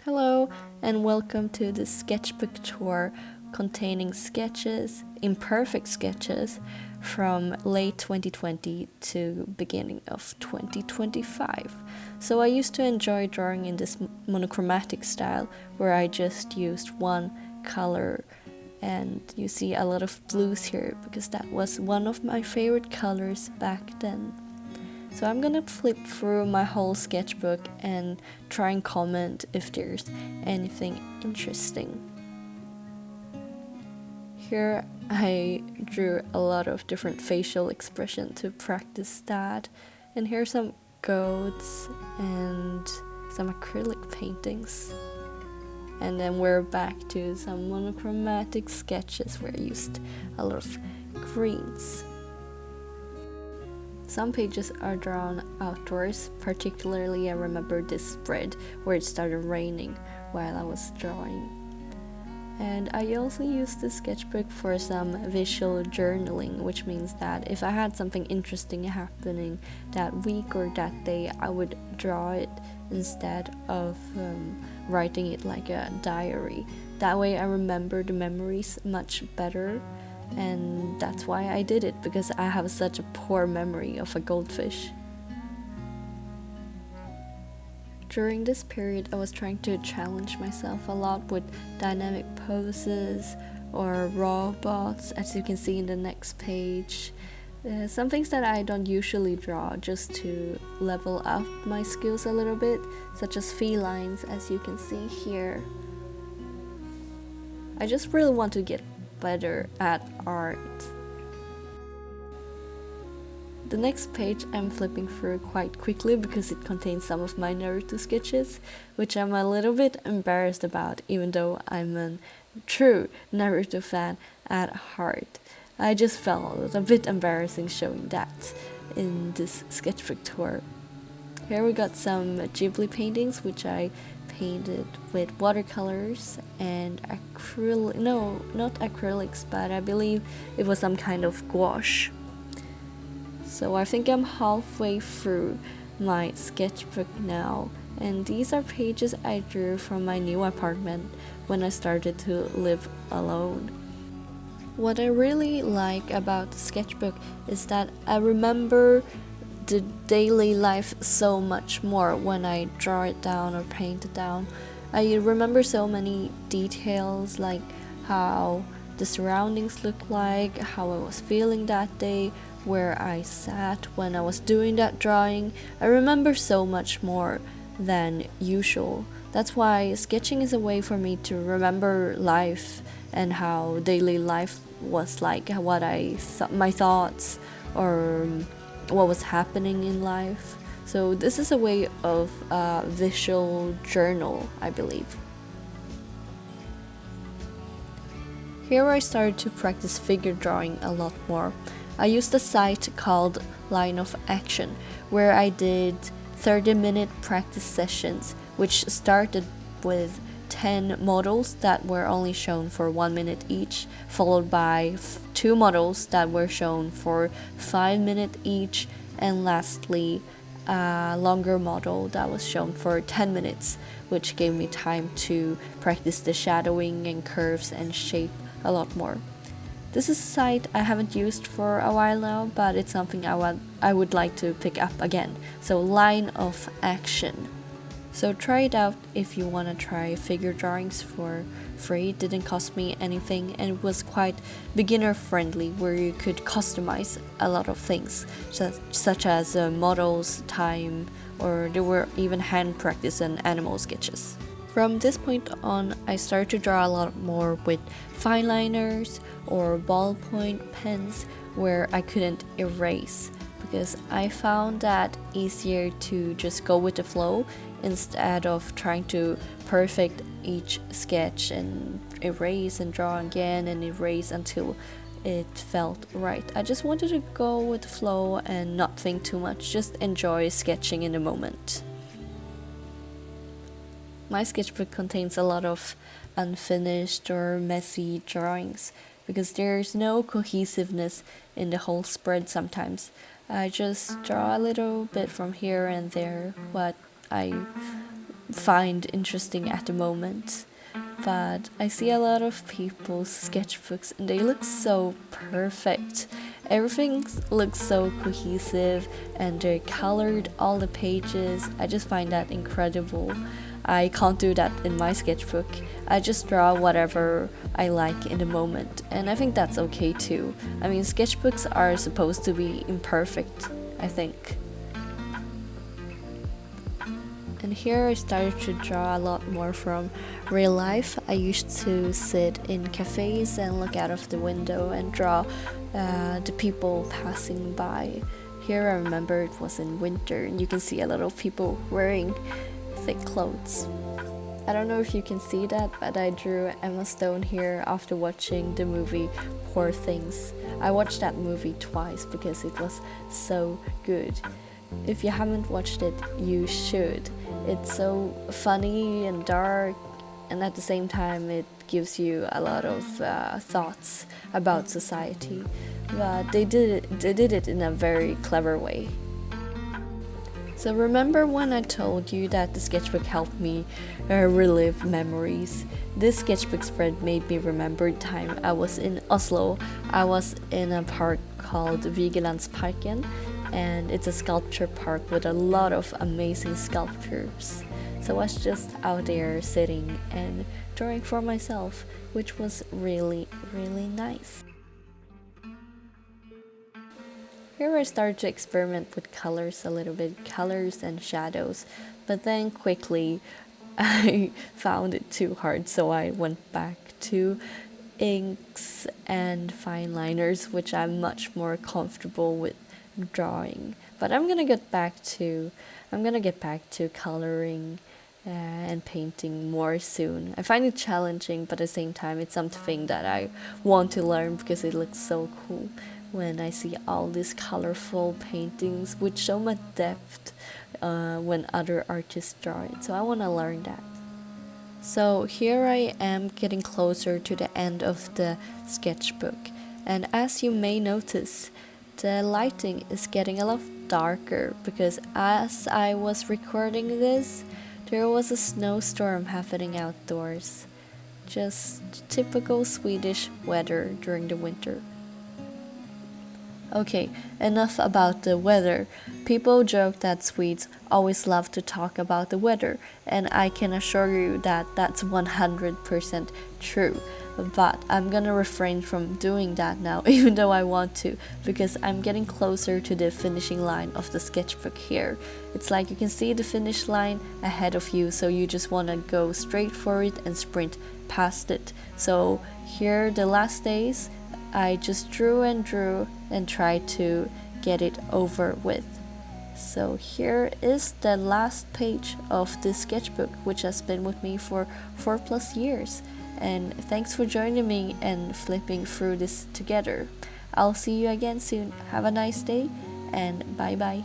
Hello, and welcome to the sketchbook tour containing sketches, imperfect sketches, from late 2020 to beginning of 2025. So I used to enjoy drawing in this monochromatic style where I just used one color, and you see a lot of blues here because that was one of my favorite colors back then. So I'm gonna flip through my whole sketchbook and try and comment if there's anything interesting. Here I drew a lot of different facial expression to practice that. And here's some goats and some acrylic paintings. And then we're back to some monochromatic sketches where I used a lot of greens. Some pages are drawn outdoors, particularly I remember this spread where it started raining while I was drawing. And I also used the sketchbook for some visual journaling, which means that if I had something interesting happening that week or that day, I would draw it instead of writing it like a diary. That way I remember the memories much better. And that's why I did it, because I have such a poor memory of a goldfish. During this period, I was trying to challenge myself a lot with dynamic poses or robots, as you can see in the next page. Some things that I don't usually draw, just to level up my skills a little bit, such as felines, as you can see here. I just really want to get better at art. The next page I'm flipping through quite quickly because it contains some of my Naruto sketches, which I'm a little bit embarrassed about, even though I'm a true Naruto fan at heart. I just felt a bit embarrassing showing that in this sketchbook tour. Here we got some Ghibli paintings, which I painted with watercolors and not acrylics, but I believe it was some kind of gouache. So I think I'm halfway through my sketchbook now, and these are pages I drew from my new apartment when I started to live alone. What I really like about the sketchbook is that I remember the daily life so much more when I draw it down or paint it down. I remember so many details, like how the surroundings looked like, how I was feeling that day, where I sat when I was doing that drawing. I remember so much more than usual. That's why sketching is a way for me to remember life and how daily life was like, my thoughts, or what was happening in life. So this is a way of visual journal, I believe. Here I started to practice figure drawing a lot more. I used a site called Line of Action, where I did 30-minute practice sessions, which started with 10 models that were only shown for 1 minute each, followed by 2 models that were shown for 5 minutes each, and lastly a longer model that was shown for 10 minutes, which gave me time to practice the shadowing and curves and shape a lot more. This is a site I haven't used for a while now, but it's something I would like to pick up again. So Line of Action. So try it out if you want to try figure drawings for free. It didn't cost me anything, and it was quite beginner friendly, where you could customize a lot of things, such as models, time, or there were even hand practice and animal sketches. From this point on, I started to draw a lot more with fine liners or ballpoint pens where I couldn't erase, because I found that easier to just go with the flow instead of trying to perfect each sketch and erase and draw again and erase until it felt right. I just wanted to go with the flow and not think too much, just enjoy sketching in the moment. My sketchbook contains a lot of unfinished or messy drawings because there's no cohesiveness in the whole spread sometimes. I just draw a little bit from here and there what I find interesting at the moment. But I see a lot of people's sketchbooks and they look so perfect. Everything looks so cohesive and they're colored, all the pages. I just find that incredible. I can't do that in my sketchbook. I just draw whatever I like in the moment, and I think that's okay too. I mean, sketchbooks are supposed to be imperfect, I think. And here I started to draw a lot more from real life. I used to sit in cafes and look out of the window and draw the people passing by. Here I remember it was in winter and you can see a lot of people wearing thick clothes. I don't know if you can see that, but I drew Emma Stone here after watching the movie Poor Things. I watched that movie twice because it was so good. If you haven't watched it, you should. It's so funny and dark, and at the same time it gives you a lot of thoughts about society. But they did it in a very clever way. So remember when I told you that the sketchbook helped me relive memories? This sketchbook spread made me remember the time I was in Oslo. I was in a park called Vigelandsparken, and it's a sculpture park with a lot of amazing sculptures. So I was just out there sitting and drawing for myself, which was really, really nice. Here I started to experiment with colors a little bit, colors and shadows, but then quickly I found it too hard, so I went back to inks and fine liners, which I'm much more comfortable with drawing. But I'm gonna get back to coloring and painting more soon. I find it challenging, but at the same time it's something that I want to learn because it looks so cool when I see all these colorful paintings with so much depth when other artists draw it. So I want to learn that. So here I am getting closer to the end of the sketchbook, and as you may notice, the lighting is getting a lot darker because as I was recording this, there was a snowstorm happening outdoors. Just typical Swedish weather during the winter. Okay, enough about the weather. People joke that Swedes always love to talk about the weather, and I can assure you that that's 100% true. But I'm gonna refrain from doing that now, even though I want to, because I'm getting closer to the finishing line of the sketchbook here. It's like you can see the finish line ahead of you, so you just wanna go straight for it and sprint past it. So here, the last days, I just drew and tried to get it over with. So here is the last page of this sketchbook, which has been with me for 4+ years. And thanks for joining me and flipping through this together. I'll see you again soon. Have a nice day and bye bye.